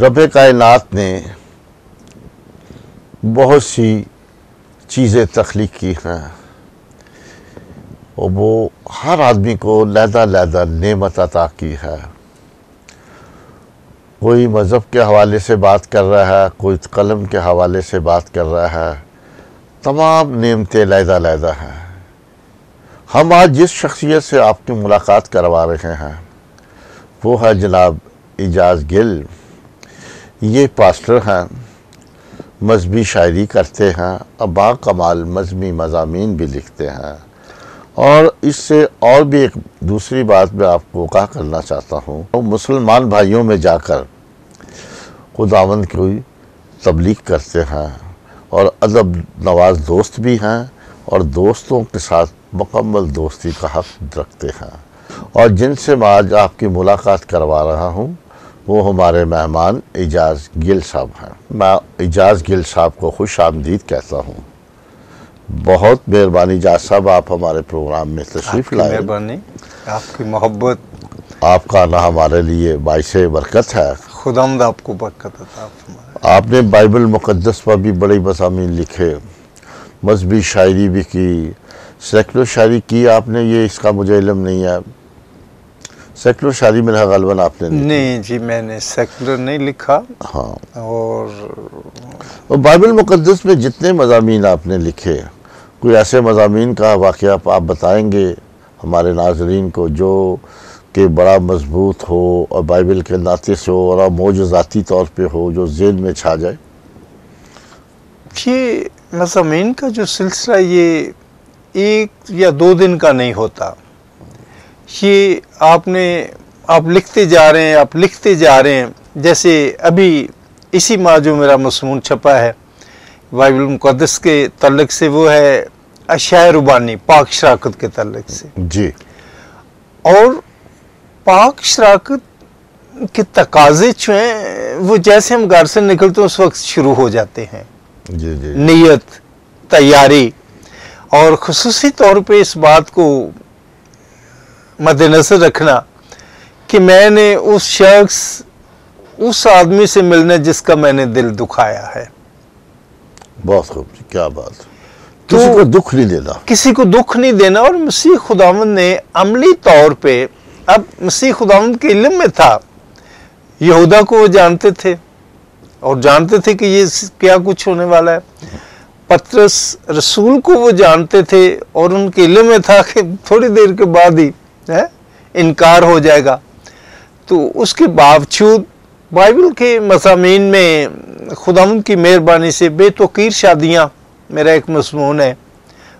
रब कायनात ने बहुत सी चीज़ें तख्लीक की हैं और वो हर आदमी को लहदा नेमत अता की है। कोई मज़हब के हवाले से बात कर रहा है, कोई कलम के हवाले से बात कर रहा है, तमाम नेमतें लहदा हैं। हम आज जिस शख्सियत से आपकी मुलाकात करवा रहे हैं वो है जनाब एजाज़ गिल। ये पास्टर हैं, मजहबी शायरी करते हैं और बाकमाल मजहबी मज़ामीन भी लिखते हैं। और इससे और भी एक दूसरी बात मैं आपको कहा करना चाहता हूँ, तो मुसलमान भाइयों में जाकर खुदावंद की तबलीग करते हैं और अदब नवाज दोस्त भी हैं और दोस्तों के साथ मुकम्मल दोस्ती का हक़ रखते हैं। और जिनसे मैं आज आपकी मुलाकात करवा रहा हूँ वो हमारे मेहमान एजाज़ गिल साहब हैं। मैं एजाज़ गिल साहब को खुश आमदीद कहता हूँ। बहुत मेहरबानी एजाज़ साहब, आप हमारे प्रोग्राम में तशरीफ़ लाए। मेहरबानी, आपकी मोहब्बत, आपका आना हमारे लिए बाइसे बरकत है। खुदावंद आपको बरकत अता फरमाए। आपने बाइबल मुक़द्दस पर भी बड़े मज़ामीन लिखे, मजहबी शायरी भी की, सेकुलर शायरी की आपने, ये इसका मुझे इल्म नहीं है। सेकुलर शायरी में गलबन आपने नहीं जी, मैंने सेकुलर नहीं लिखा। हाँ, और बाइबल मुक़द्दस में जितने मज़ामीन आपने लिखे, कोई ऐसे मज़ामीन का वाक़या आप बताएंगे हमारे नाज़रीन को जो कि बड़ा मजबूत हो और बाइबल के नाते से हो और मोजज़ाती तौर पे हो, जो ज़हन में छा जाए? ये मज़ामीन का जो सिलसिला ये 1 या 2 दिन का नहीं होता। ये आप लिखते जा रहे हैं। जैसे अभी इसी माह जो मेरा मज़मून छपा है बाइबल मुक़द्दस के तल्लुक़ से, वो है अशाए रुबानी, पाक शराकत के तल्लुक़ से जी। और पाक शराकत के तकाज़े जो हैं वो जैसे हम घर से निकलते हैं उस वक्त शुरू हो जाते हैं। जी जी। नियत, तैयारी, और ख़ुसूसी तौर पे इस बात को मद्देनज़र रखना कि मैंने उस शख्स, उस आदमी से मिलना जिसका मैंने दिल दुखाया है। बहुत खूब, क्या बात। तो किसी को दुख नहीं देना, किसी को दुख नहीं देना। और मसीह खुदावंद ने अमली तौर पे, अब मसीह खुदावंद के इल्म में था, यहूदा को वो जानते थे और जानते थे कि ये क्या कुछ होने वाला है। पतरस रसूल को वो जानते थे और उनके इल्म में था कि थोड़ी देर के बाद ही इनकार हो जाएगा। तो उसके बावजूद बाइबल के मज़ामीन में खुदावंद की मेहरबानी से बेतौकीर शादियाँ, मेरा एक मज़मून है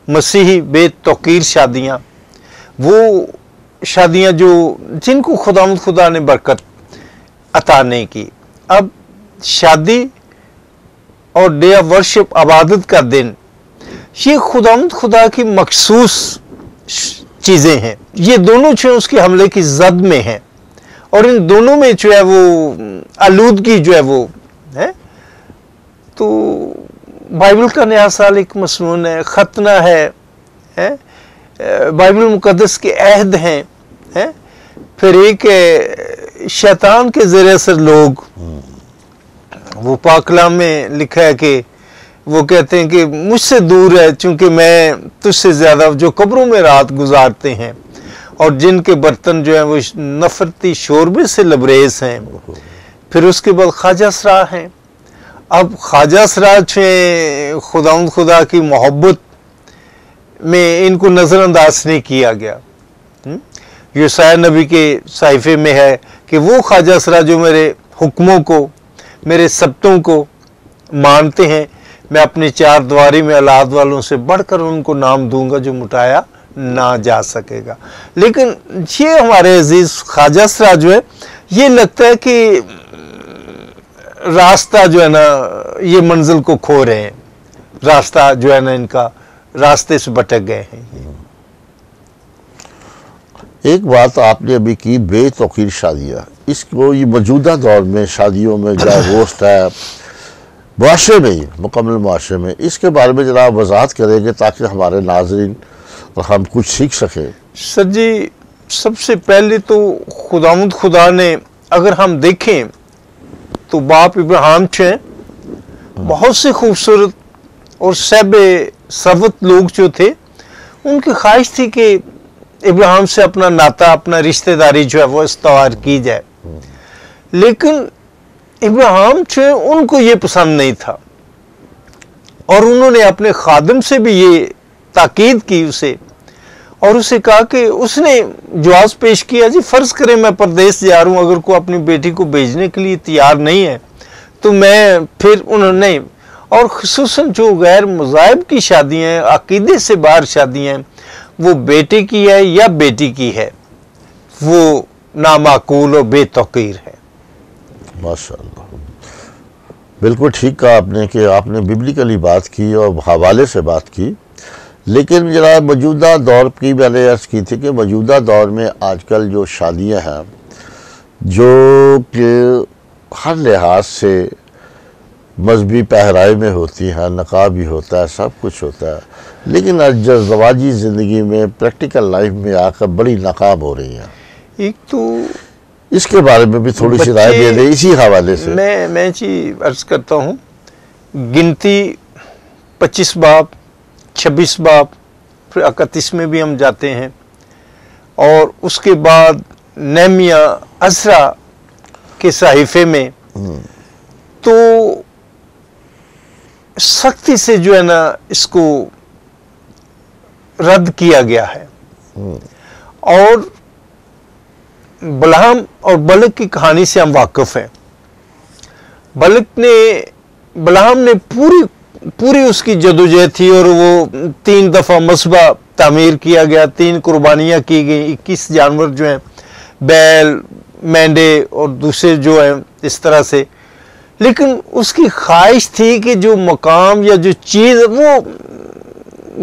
मसीही बेतौकीर शादियाँ, वो शादियाँ जो जिनको खुदावंद खुदा ने बरकत अता नहीं की। अब शादी और डे ऑफ वर्शिप, आबादत का दिन, ये खुदावंद खुदा की मखसूस चीज़ें हैं। ये दोनों जो है उसके हमले की जद में हैं और इन दोनों में जो है वो आलूदगी जो है वो है। तो बाइबल का नया साल एक मज़मून है, खतना है, बाइबल मुक़द्दस के अहद हैं, फिर एक शैतान के ज़रिए से लोग, वो पाक कलाम में लिखा है कि वो कहते हैं कि मुझसे दूर है चूँकि मैं तुझसे ज़्यादा, जो कब्रों में रात गुजारते हैं और जिनके बर्तन जो हैं वो नफरती शोरबे से लबरेज हैं। फिर उसके बाद ख्वाजा सरा हैं। अब ख्वाजा सरा जो खुदावंद खुदा की मोहब्बत में इनको नज़रअंदाज नहीं किया गया। यूसाया नबी के साहिफे में है कि वो ख्वाजा सरा जो मेरे हुक्मों को, मेरे सब्तों को मानते हैं, मैं अपनी 4 दीवारी में औलाद वालों से बढ़कर उनको नाम दूंगा जो मिटाया ना जा सकेगा। लेकिन ये हमारे अजीज ख्वाजा सरा जो है, ये लगता है कि रास्ता जो है ना, ये मंजिल को खो रहे हैं, रास्ता जो है ना इनका रास्ते से भटक गए हैं। एक बात आपने अभी की, बेतौकीर शादियाँ, इसको ये मौजूदा दौर में शादियों में जहाँ रोस्ट है मुआशरे में ही, मुकम्मल मुआशरे में, इसके बारे में जरा वजाहत करेंगे ताकि हमारे नाजरीन और हम कुछ सीख सकें? सर जी, सबसे पहले तो खुदावंद खुदा ने, अगर हम देखें तो बाप इब्राहिम छे बहुत से खूबसूरत और सर्वत लोग जो थे, उनकी ख्वाहिश थी कि इब्राहिम से अपना नाता, अपना रिश्तेदारी जो है वो इस्तवार की जाए। लेकिन इब्राहिम जो उनको ये पसंद नहीं था और उन्होंने अपने खादिम से भी ये ताकीद की उसे, और उसे कहा कि उसने जवाब पेश किया, जी फर्ज करें मैं परदेश जा रहा हूँ, अगर कोई अपनी बेटी को भेजने के लिए तैयार नहीं है तो मैं फिर उन्होंने, और खुसूसन जो गैर मज़ाहिब की शादियाँ हैं, अकीदे से बाहर शादियाँ हैं, वो बेटे की है या बेटी की है, वो नामाकूल और बेतौकीर है। माशाअल्लाह, बिल्कुल ठीक कहा आपने कि आपने बिब्लिकली बात की और हवाले से बात की। लेकिन जरा मौजूदा दौर की मैंने अर्ज़ की थी कि मौजूदा दौर में आजकल जो शादियां हैं जो कि हर लिहाज से मजहबी पहरावे में होती हैं, नकाब भी होता है, सब कुछ होता है, लेकिन आज ज़वाजी ज़िंदगी में प्रैक्टिकल लाइफ में आकर बड़ी नाकाम हो रही हैं। एक तो इसके बारे में भी थोड़ी सी राय दे दे इसी हवाले से। मैं जी अर्ज करता हूँ, गिनती 25 बाप, 26 बाप, फिर 31 में भी हम जाते हैं, और उसके बाद नेमिया अज़रा के साहिफे में तो सख्ती से जो है ना इसको रद्द किया गया है। और बलहाम और बलक की कहानी से हम वाकिफ हैं। बलहाम ने पूरी उसकी जदोजहद थी, और वो 3 दफ़ा मसबा तामीर किया गया, 3 कुर्बानियाँ की गई, 21 जानवर जो हैं, बैल, मेंढे और दूसरे जो हैं इस तरह से। लेकिन उसकी ख्वाहिश थी कि जो मकाम या जो चीज़ वो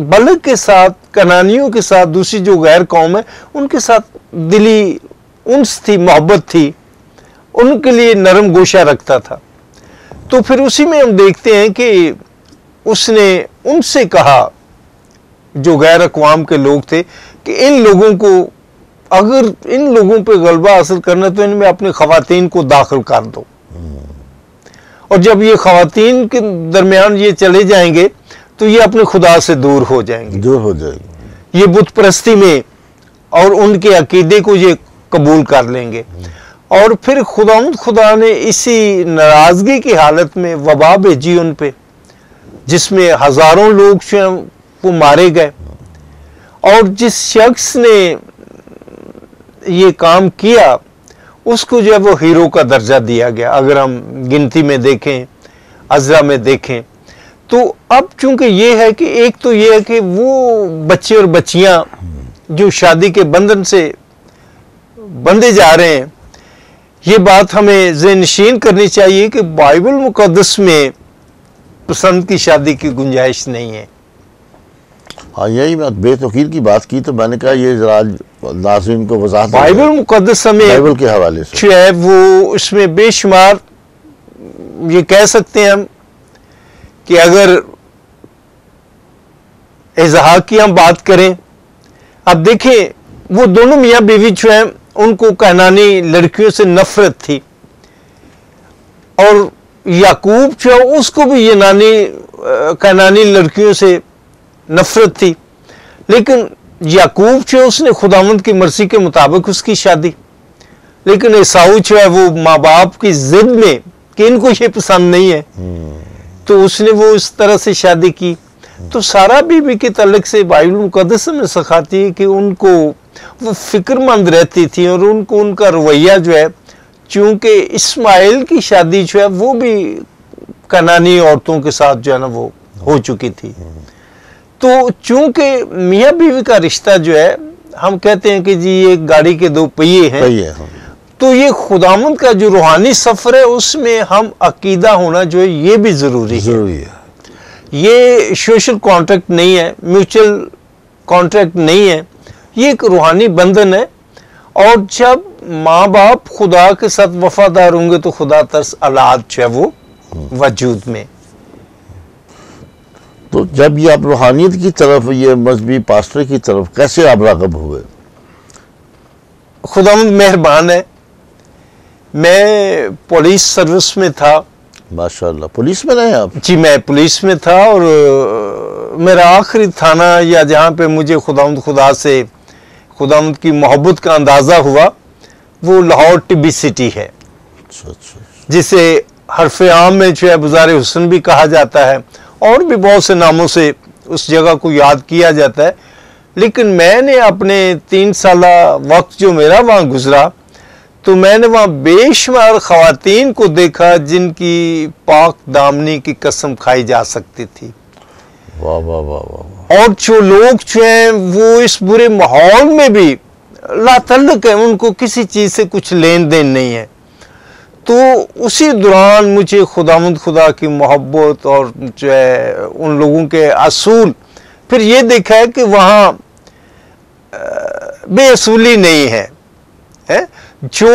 बलक के साथ, कनानियों के साथ, दूसरी जो गैर कौम है उनके साथ दिली उन्स थी, मोहब्बत थी, उनके लिए नरम गोशा रखता था। तो फिर उसी में हम देखते हैं कि उसने उनसे कहा, जो गैर अक़वाम के लोग थे, कि इन लोगों को, अगर इन लोगों पे गलबा हासिल करना तो इनमें अपनी ख़वातीन को दाखिल कर दो, और जब ये ख़वातीन के दरमियान ये चले जाएंगे तो ये अपने खुदा से दूर हो जाएंगे, ये बुत परस्ती में और उनके अकीदे को ये कबूल कर लेंगे। और फिर खुदा ने इसी नाराज़गी की हालत में वबा भेजी उन पे, जिसमें हज़ारों लोग जो हैं वो मारे गए। और जिस शख्स ने ये काम किया उसको जो है वो हीरो का दर्जा दिया गया। अगर हम गिनती में देखें, अज़रा में देखें, तो अब चूंकि ये है कि एक तो ये है कि वो बच्चे और बच्चियां जो शादी के बंधन से बंधे जा रहे हैं, ये बात हमें ज़हननशीन करनी चाहिए कि बाइबल मुक़द्दस में पसंद की शादी की गुंजाइश नहीं है। हाँ, यही मैं बेतौकीर की बात की, तो मैंने कहा ये जरा नाज़रीन को वज़ाहत। बाइबल मुक़द्दस हमें बाइबल के हवाले से जो है वो इसमें बेशुमार, ये कह सकते हैं हम कि अगर इज़हाक की हम बात करें, अब देखें वो दोनों मियाँ बीवी जो हैं उनको कनानी लड़कियों से नफरत थी, और याकूब जो है उसको भी कनानी लड़कियों से नफरत थी। लेकिन याकूब जो है उसने खुदावंद की मर्जी के मुताबिक उसकी शादी, लेकिन एसाऊ जो है वो माँ बाप की जिद में कि इनको ये पसंद नहीं है, तो उसने वो इस तरह से शादी की। तो सारा बीबी के तल्लक से बाइबल मुक़द्दस में सिखाती है कि उनको वो फिक्रमंद रहती थी, और उनको उनका रवैया जो है, चूंकि इस्माइल की शादी जो है वो भी कनानी औरतों के साथ जो है ना वो हो चुकी थी। तो चूंकि मियाँ बीवी का रिश्ता जो है, हम कहते हैं कि जी ये गाड़ी के 2 पहिए हैं, तो ये खुदावंद का जो रूहानी सफ़र है उसमें हम अकीदा होना जो है ये भी ज़रूरी है। ये सोशल कॉन्ट्रैक्ट नहीं है, म्यूचुअल कॉन्ट्रैक्ट नहीं है, ये एक रूहानी बंधन है। और जब माँ बाप खुदा के साथ वफादार होंगे तो खुदा तरस औलाद जो है वो वजूद में। तो जब ये आप रूहानियत की तरफ, ये मजहबी पास्टर की तरफ कैसे आप राग़िब हुए? खुदावंद मेहरबान है, मैं पुलिस सर्विस में था। माशाल्लाह, पुलिस में रहे आप? जी, मैं पुलिस में था और मेरा आखिरी थाना या जहाँ पे मुझे खुदा से खुदावंद की मोहब्बत का अंदाज़ा हुआ वो लाहौर टिब्बी सिटी है। अच्छा अच्छा। जिसे हरफ आम में जो है बाज़ार हुस्न भी कहा जाता है और भी बहुत से नामों से उस जगह को याद किया जाता है। लेकिन मैंने अपने 3 साल वक्त जो मेरा वहाँ गुजरा तो मैंने वहाँ बेशुमार ख़वातीन को देखा जिनकी पाक दामनी की कसम खाई जा सकती थी। वाह वाह वाह वाह। और जो लोग जो हैं वो इस बुरे माहौल में भी लातल्लुक है, उनको किसी चीज़ से कुछ लेन देन नहीं है। तो उसी दौरान मुझे खुदा की मोहब्बत और जो है उन लोगों के असूल, फिर ये देखा है कि वहाँ बेअसूली नहीं है, जो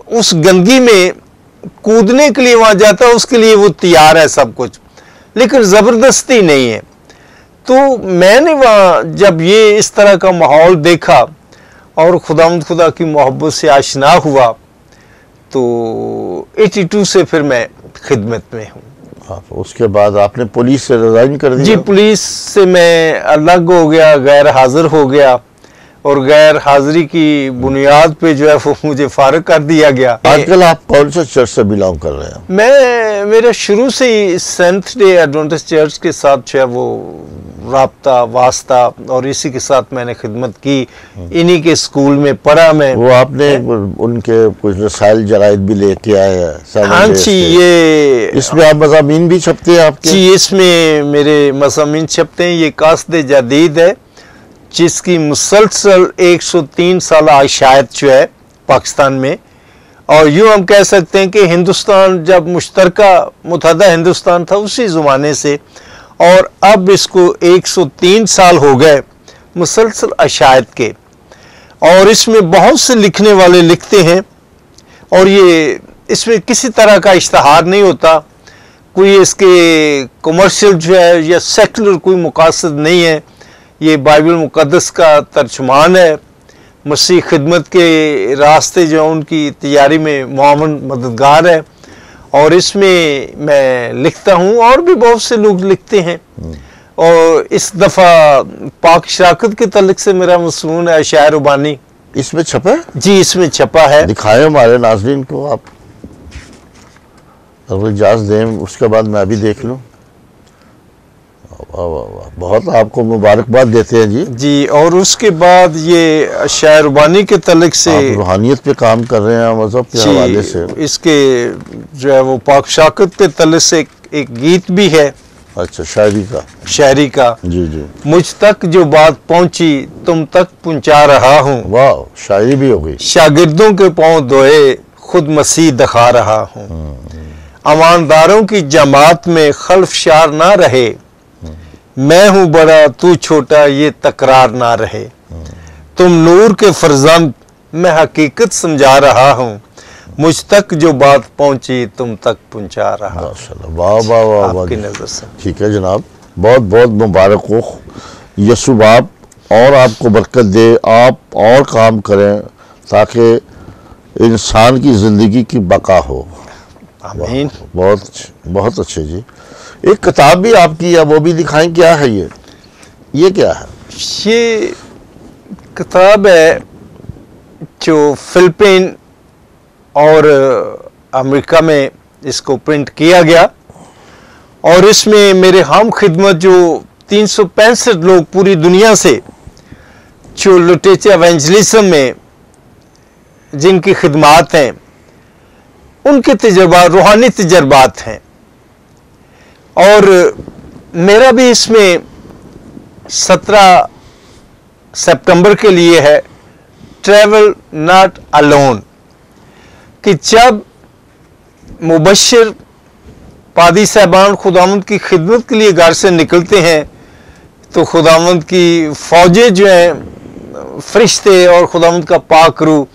उस गंदगी में कूदने के लिए वहाँ जाता है उसके लिए वो तैयार है सब कुछ, लेकिन ज़बरदस्ती नहीं है। तो मैंने वहाँ जब ये इस तरह का माहौल देखा और खुदा की मोहब्बत से आशना हुआ तो 82 से फिर मैं खिदमत में हूँ। उसके बाद आपने पुलिस से रिजाइन कर दिया? जी, पुलिस से मैं अलग हो गया, गैर हाजिर हो गया और गैर हाजिरी की बुनियाद पे जो है वो मुझे फारिग कर दिया गया। आजकल आप कौन से चर्च से बिलोंग कर रहे हैं? मेरा शुरू से ही सेंथ डे एडवेंटिस्ट चर्च के साथ जो है वो राब्ता वास्ता और इसी के साथ मैंने खिदमत की, इन्हीं के स्कूल में पढ़ा मैं। वो आपने उनके कुछ रसाइल जराइद भी लेके आए हैं? हाँ जी, ये इसमें आप मज़ामीन भी छपते हैं आपके? जी, इसमें मेरे मज़ामीन छपते हैं। ये कास्द जदीद है जिसकी मुसलसल 103 साल आशायत जो है पाकिस्तान में, और यूँ हम कह सकते हैं कि हिंदुस्तान जब मुश्तरका मुत्तहदा हिंदुस्तान था उसी ज़माने से, और अब इसको 103 साल हो गए मुसलसल आशायत के। और इसमें बहुत से लिखने वाले लिखते हैं और ये इसमें किसी तरह का इश्तहार नहीं होता, कोई इसके कमर्शियल जो है या सेकुलर कोई मकासद नहीं है। ये बाइबल मुक़द्दस का तर्जुमान है, मसीह खिदमत के रास्ते जो उनकी तैयारी में मुआवन मददगार है, और इसमें मैं लिखता हूँ और भी बहुत से लोग लिखते हैं। और इस दफ़ा पाक शराकत के तल्लुक़ से मेरा मसनून है शायर रुबानी। इसमें छपा है? जी, इसमें छपा है। दिखाएं हमारे नाज़रीन को आप, अगर इजाज़त दें उसके बाद मैं भी देख लूँ। वाह वाह वाह, बहुत आपको मुबारकबाद देते हैं जी। जी, और उसके बाद ये शायर रुबानी के तल्लुक़ से आप रूहानियत पे काम कर रहे हैं, मज़हब के हवाले से। इसके जो है वो पाक शराकत के तल्लुक़ से एक गीत भी है। अच्छा, शायरी का? जी जी। मुझ तक जो बात पहुंची तुम तक पहुंचा रहा हूँ। वाह, शायरी भी हो गई। शागिर्दों के पांव धोए खुद मसीह दिखा रहा हूँ। अमानदारों की जमात में खल्फशार ना रहे, मैं हूँ बड़ा तू छोटा ये तकरार ना रहे। तुम नूर के फर्जंद मैं हकीकत समझा रहा हूँ, मुझ तक जो बात पहुंची तुम तक पहुंचा रहा। माशाल्लाह, वाह वाह वाह वाह, आपकी नजर से। ठीक है जनाब, बहुत बहुत मुबारक हो। यसु बाप और आपको बरकत दे, आप और काम करें ताकि इंसान की ज़िंदगी की बका हो। आमीन। बहुत बहुत अच्छे जी। एक किताब भी आपकी है, वो भी दिखाएं, क्या है ये क्या है? ये किताब है जो फिलिपीन और अमेरिका में इसको प्रिंट किया गया, और इसमें मेरे हम खिदमत जो 365 लोग पूरी दुनिया से जो लिटरेचर एवेंजलिज्म में जिनकी खिदमात हैं उनके तजर्बा, रूहानी तजर्बात हैं। और मेरा भी इसमें 17 सितंबर के लिए है ट्रैवल नॉट अलोन, कि जब मुबश्शिर पादी साहबान खुदावंद की खिदमत के लिए घर से निकलते हैं तो खुदावंद की फौजें जो हैं, फरिश्ते और खुदावंद का पाक रूह,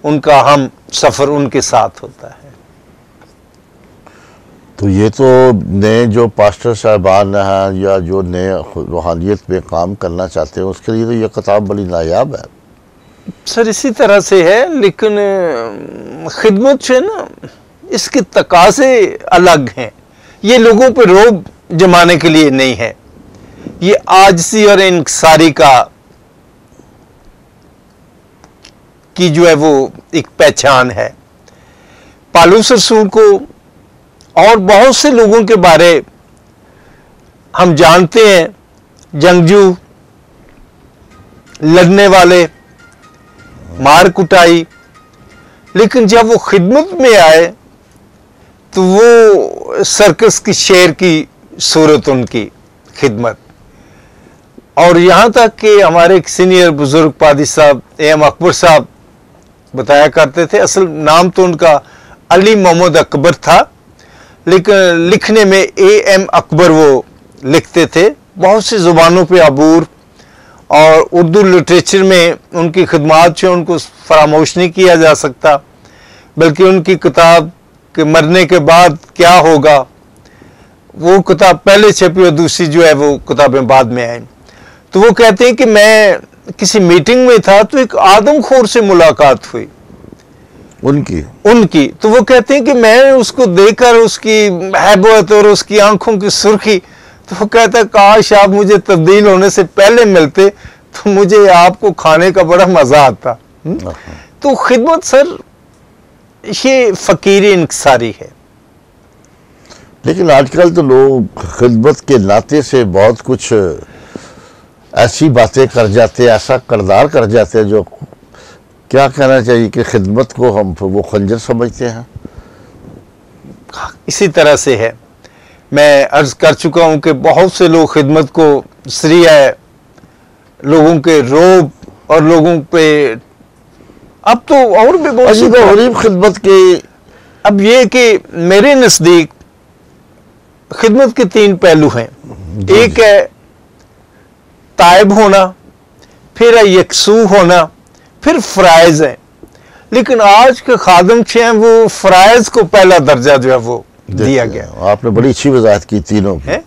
उनका हम सफ़र उनके साथ होता है। तो ये तो नए जो पास्टर साहबान हैं या जो नए रूहानियत में काम करना चाहते हैं उसके लिए तो ये किताब बड़ी नायाब है। सर इसी तरह से है, लेकिन खिदमत जो है ना, इसके तकाज़े अलग हैं। ये लोगों पर रोब जमाने के लिए नहीं है, ये आजिज़ी और इंकिसारी की जो है वो एक पहचान है। पालूस रसूल को और बहुत से लोगों के बारे हम जानते हैं, जंगजू, लड़ने वाले, मार कुटाई, लेकिन जब वो खिदमत में आए तो वो सर्कस की शेर की सूरत उनकी खिदमत। और यहाँ तक कि हमारे एक सीनियर बुजुर्ग पादी साहब एम अकबर साहब बताया करते थे, असल नाम तो उनका अली मोहम्मद अकबर था, लेकिन लिखने में एम अकबर वो लिखते थे। बहुत सी ज़ुबानों पे अबूर, और उर्दू लिटरेचर में उनकी खिदमात जो उनको फरामोश नहीं किया जा सकता, बल्कि उनकी किताब के मरने के बाद क्या होगा, वो किताब पहले छपी और दूसरी जो है वो किताबें बाद में आई। तो वो कहते हैं कि मैं किसी मीटिंग में था तो एक आदमखोर से मुलाकात हुई उनकी। तो वो कहते हैं कि मैं उसको देखकर उसकी हैबत और उसकी आंखों की सुर्खी, तो वो कहता है काश आप मुझे तब्दील होने से पहले मिलते तो मुझे आपको खाने का बड़ा मजा आता। तो खिदमत सर ये फकीरी इंकिसारी है। लेकिन आजकल तो लोग खिदमत के नाते से बहुत कुछ ऐसी बातें कर जाते हैं, ऐसा करदार कर जाते हैं, जो क्या कहना चाहिए कि खिदमत को हम वो खंजर समझते हैं। इसी तरह से है। मैं अर्ज कर चुका हूं कि बहुत से लोग खिदमत को जरिया लोगों के रोब और लोगों पे, अब तो और भी बहुत सी गरीब खिदमत के, अब ये कि मेरे नज़दीक खिदमत के 3 पहलू हैं। एक है ताइब होना, फिर है यकसू होना, फिर फ़राइज़ है। लेकिन आज के खादम जो हैं वो फ़राइज़ को पहला दर्जा जो है वो दिया गया। आपने बड़ी अच्छी वजाहत की तीनों है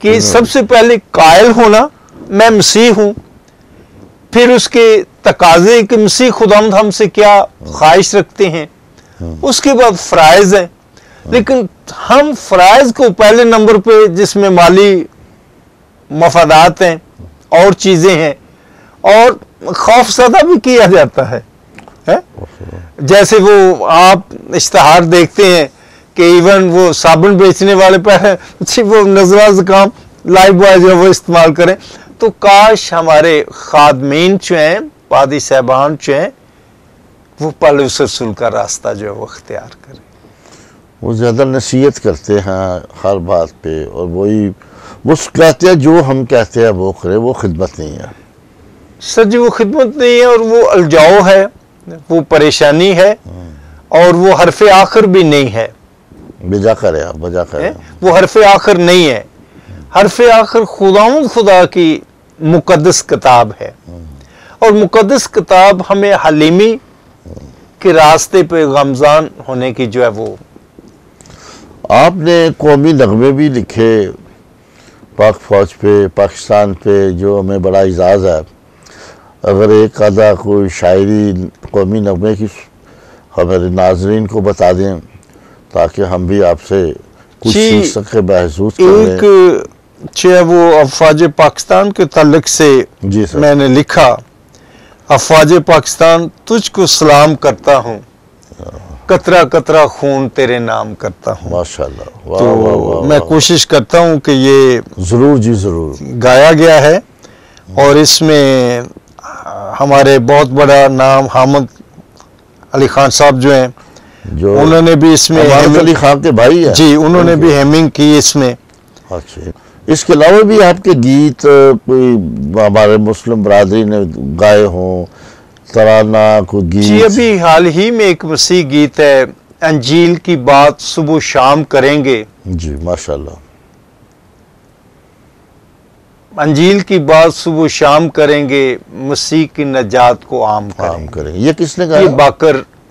कि सबसे पहले कायल होना, मैं मसीह हूं, फिर उसके तकाजे कि मसीह खुदावंद हमसे क्या ख्वाहिश रखते हैं, उसके बाद फ़राइज़ है। लेकिन हम फ़राइज़ को पहले नंबर पे, जिसमें माली मफादात हैं और चीज़ें हैं, और खौफज़दा भी किया जाता है? जैसे वो आप इश्तहार देखते हैं कि इवन वो साबुन बेचने वाले पर वो नज़ला ज़ुकाम लाइफ बॉय जो वो इस्तेमाल करें। तो काश हमारे खादमीन जो हैं, पादी साहबान जो हैं, वो पालूस रसूल का रास्ता जो है वो अख्तियार करें। वो ज़्यादा नसीहत करते हैं हर बात पे, और वही वो कहते हैं जो हम कहते हैं वो करे, वो खिदमत नहीं है सर जी, वो खिदमत नहीं है, और वो अलजाओ है, वो परेशानी है, और वो हरफ़े आखिर भी नहीं है। बजा करे आप, बजा करे, वो हरफ़े आखिर नहीं है। हरफ़े आखिर खुदा की मुक़द्दस किताब है, और मुक़द्दस किताब हमें हलीमी के रास्ते पे गमज़ान होने की जो है वो। आपने कौमी नगमे भी लिखे पाक फ़ौज पे, पाकिस्तान पे, जो हमें बड़ा इजाज़ है। अगर एक आधा कोई शायरी कौमी नगमे की हमारे नाजरीन को बता दें, ताकि हम भी आपसे कुछ सीख सके, महसूस करें। एक जो है वो अफ़वाज पाकिस्तान के ताल्लुक से जी सर, मैंने लिखा, अफ़वाज पाकिस्तान तुझको सलाम करता हूँ, कतरा कतरा खून तेरे नाम करता हूँ। माशाल्लाह, वाह, तो वाह, वाह, मैं वाह, कोशिश करता हूँ कि ये ज़रूर जी ज़रूर गाया गया है, और इसमें हमारे बहुत बड़ा नाम हामिद अली खान साहब जो हैं, जो उन्होंने भी इसमें अली खान के भाई है जी, उन्होंने भी हेमिंग की इसमें। अच्छा, इसके अलावा भी आपके गीत कोई हमारे मुस्लिम बरादरी ने गाए हों, तराना को गीत? जी, अभी हाल ही में एक मसीह गीत है, अंजील की बात सुबह शाम करेंगे। जी माशाल्लाह, अंजील की बात सुबह शाम करेंगे, मसीह की नजात को आम करेंगे। ये किसने गाया? ये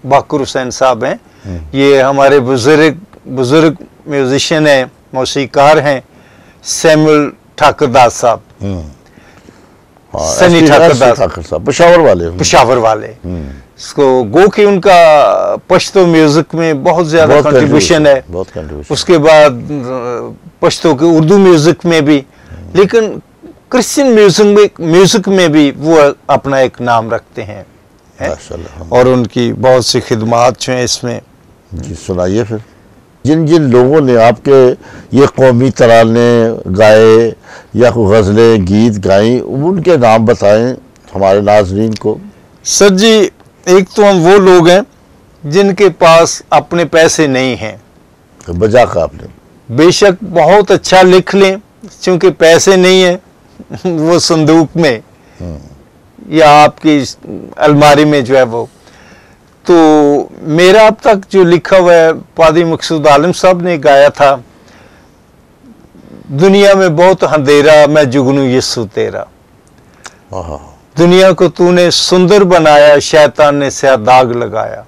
बाकर हुसैन साहब हैं। ये हमारे बुजुर्ग म्यूजिशियन हैं, मौसीकार हैं, सैमुअल ठाकुरदास साहब। सनी ठाकुर साहब पेशावर वाले इसको गो कि उनका पश्तो म्यूजिक में बहुत ज्यादा कंट्रीब्यूशन है, उसके बाद पश्तो के उर्दू म्यूजिक में भी, लेकिन क्रिश्चियन म्यूजिक में भी वो अपना एक नाम रखते हैं और उनकी बहुत सी खिदमात जो हैं इसमें। जी सुनाइए फिर, जिन जिन लोगों ने आपके ये कौमी तराने गाए या कोई गज़लें गीत गाई, उनके नाम बताएं हमारे नाज़रीन को। सर जी, एक तो हम वो लोग हैं जिनके पास अपने पैसे नहीं हैं, तो बजा का आपने बेशक बहुत अच्छा लिख लें, क्योंकि पैसे नहीं है वो संदूक में या आपकी अलमारी में जो है वो। तो मेरा अब तक जो लिखा हुआ है, पादी मकसूद आलम साहब ने गाया था, दुनिया में बहुत अंधेरा मैं जुगनू यीशु तेरा, दुनिया को तूने सुंदर बनाया, शैतान ने स्या दाग लगाया,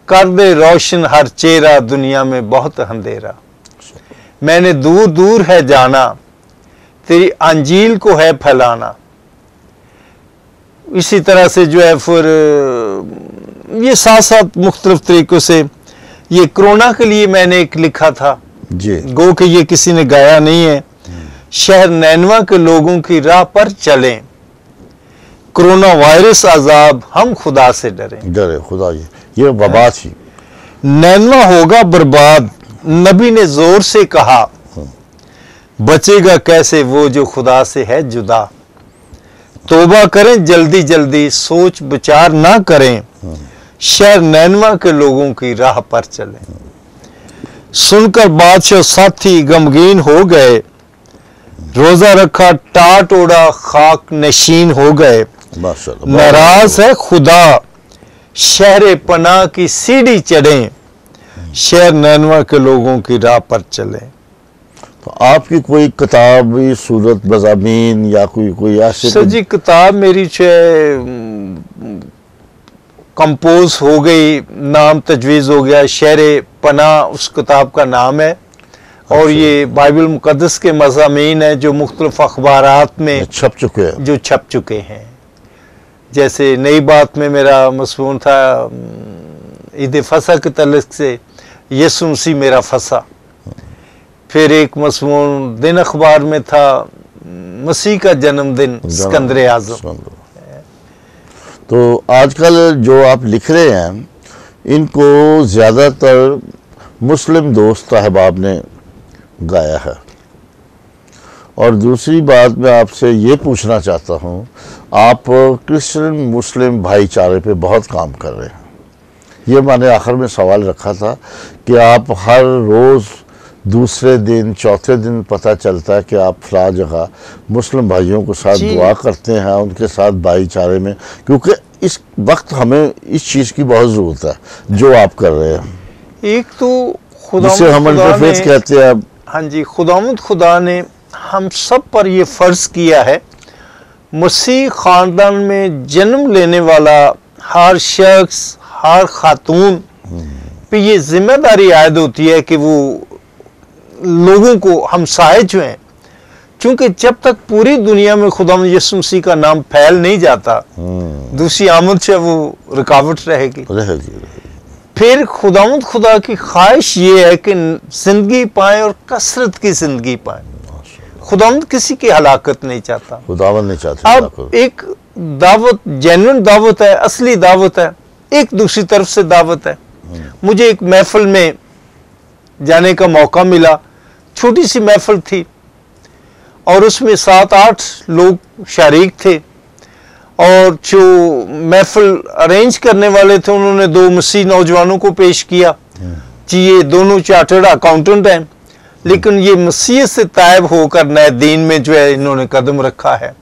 कर दे रोशन हर चेहरा, दुनिया में बहुत अंधेरा, मैंने दूर दूर है जाना, तेरी अंजील को है फैलाना। इसी तरह से जो है फिर ये साथ साथ मुख्तलिफ तरीकों से, ये कोरोना के लिए मैंने एक लिखा था जी, गो कि ये किसी ने गाया नहीं है, शहर नैनवा के लोगों की राह पर चलें, कोरोना वायरस अजाब हम खुदा से डरे खुदा, ये वबा थी, नैनवा होगा बर्बाद, नबी ने जोर से कहा, बचेगा कैसे वो जो खुदा से है जुदा, तौबा करें जल्दी जल्दी, सोच विचार ना करें, शहर नैनवा के लोगों की राह पर चलें। सुनकर बादशाह साथी गमगीन हो गए, रोजा रखा टाट ओढ़ा खाक नशीन हो गए, नाराज है खुदा शहर पनाह की सीढ़ी चढ़ें, शहर नैनवा के लोगों की राह पर चलें। तो आपकी कोई किताब, सूरत, मज़ामीन या कोई ऐसे? सर जी, किताब मेरी कंपोज हो गई, नाम तजवीज़ हो गया, शहर पनाह उस किताब का नाम है। और ये बाइबल मुकद्दस के मज़ामीन है जो मुख्तलिफ अखबारात में छप चुके हैं। जैसे नई बात में मेरा मज़मून था ईद फसा के तल्लुक़ से, यीशु मसीह मेरा फसा। फिर एक मज़मून दिन अखबार में था, मसीह का जन्मदिन सिकंदर आज़म। तो आजकल जो आप लिख रहे हैं, इनको ज़्यादातर मुस्लिम दोस्त अहबाब ने गाया है। और दूसरी बात मैं आपसे ये पूछना चाहता हूँ, आप क्रिश्चियन मुस्लिम भाईचारे पे बहुत काम कर रहे हैं। ये मैंने आखिर में सवाल रखा था कि आप हर रोज़ दूसरे दिन चौथे दिन पता चलता है कि आप फला जगह मुस्लिम भाइयों के साथ दुआ करते हैं, उनके साथ भाईचारे में, क्योंकि इस वक्त हमें इस चीज़ की बहुत ज़रूरत है जो आप कर रहे हैं। एक तो खुदा जिसे हम इंटरफेस कहते हैं। हाँ जी, खुदा ने हम सब पर ये फ़र्ज़ किया है, मसीह ख़ानदान में जन्म लेने वाला हर शख्स, हर खातून पे ये जिम्मेदारी आयद होती है कि वो लोगों को, हमसाए जो हैं, क्योंकि जब तक पूरी दुनिया में खुदा यीशु मसीह का नाम फैल नहीं जाता, दूसरी आमद से वो रुकावट रहेगी। फिर खुदा की ख्वाहिश ये है कि जिंदगी पाएं और कसरत की जिंदगी पाएं। खुदावंद किसी की हलाकत नहीं चाहता, खुदावंद नहीं चाहता। अब एक दावत, जेन्युइन दावत है, असली दावत है, एक दूसरी तरफ से दावत है। मुझे एक महफिल में जाने का मौका मिला, छोटी सी महफिल थी और उसमें 7-8 लोग शरीक थे, और जो महफिल अरेंज करने वाले थे उन्होंने 2 मसीह नौजवानों को पेश किया जी, ये दोनों चार्टर्ड अकाउंटेंट हैं, लेकिन ये मसीह से तायब होकर नए दीन में जो है इन्होंने कदम रखा है।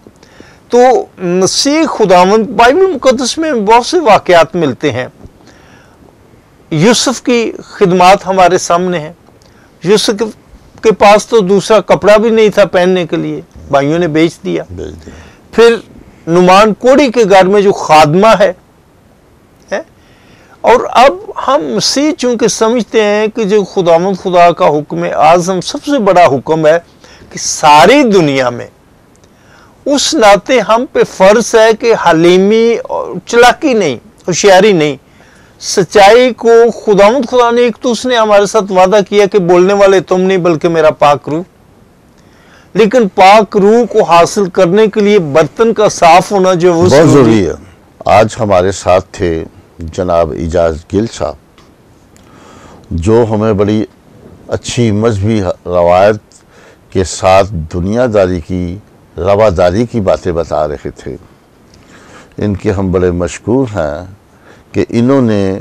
तो मसीह खुदावंद, बाइबल मुकद्दस में बहुत से वाक़यात मिलते हैं। यूसुफ की खिदमात हमारे सामने है। यूसुफ के पास तो दूसरा कपड़ा भी नहीं था पहनने के लिए, भाइयों ने बेच दिया। फिर नुमान कोड़ी के घर में जो खादमा है। और अब हम मसीह चूंकि समझते हैं कि जो खुदा का हुक्म आज़म सबसे बड़ा हुक्म है कि सारी दुनिया में उस नाते हम पे फर्ज है कि हलीमी और चालाकी नहीं, होशियारी नहीं, सच्चाई को खुदा ने एक तो उसने हमारे साथ वादा किया कि बोलने वाले तुम नहीं बल्कि मेरा पाक रूह, लेकिन पाक रूह को हासिल करने के लिए बर्तन का साफ होना जो वो बहुत जरूरी है। आज हमारे साथ थे जनाब इजाज गिल साहब, जो हमें बड़ी अच्छी मजहबी रवायत के साथ दुनियादारी की, रवादारी की बातें बता रहे थे। इनके हम बड़े मशकूर हैं कि इन्होंने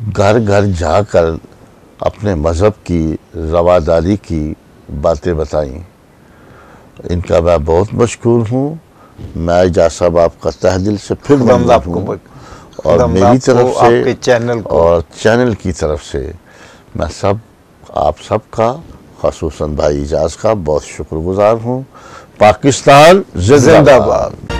घर घर जाकर अपने मज़हब की, रवादारी की बातें बताई। इनका मैं बहुत मशकूर हूँ। मैं इजाज़ साहब आपका तहे दिल से फिर धन्यवाद हूँ, और मेरी तरफ से और चैनल की तरफ से मैं आप सबका, ख़ुसूसन भाई इजाज़ का बहुत शुक्रगुज़ार हूँ। पाकिस्तान जिंदाबाद।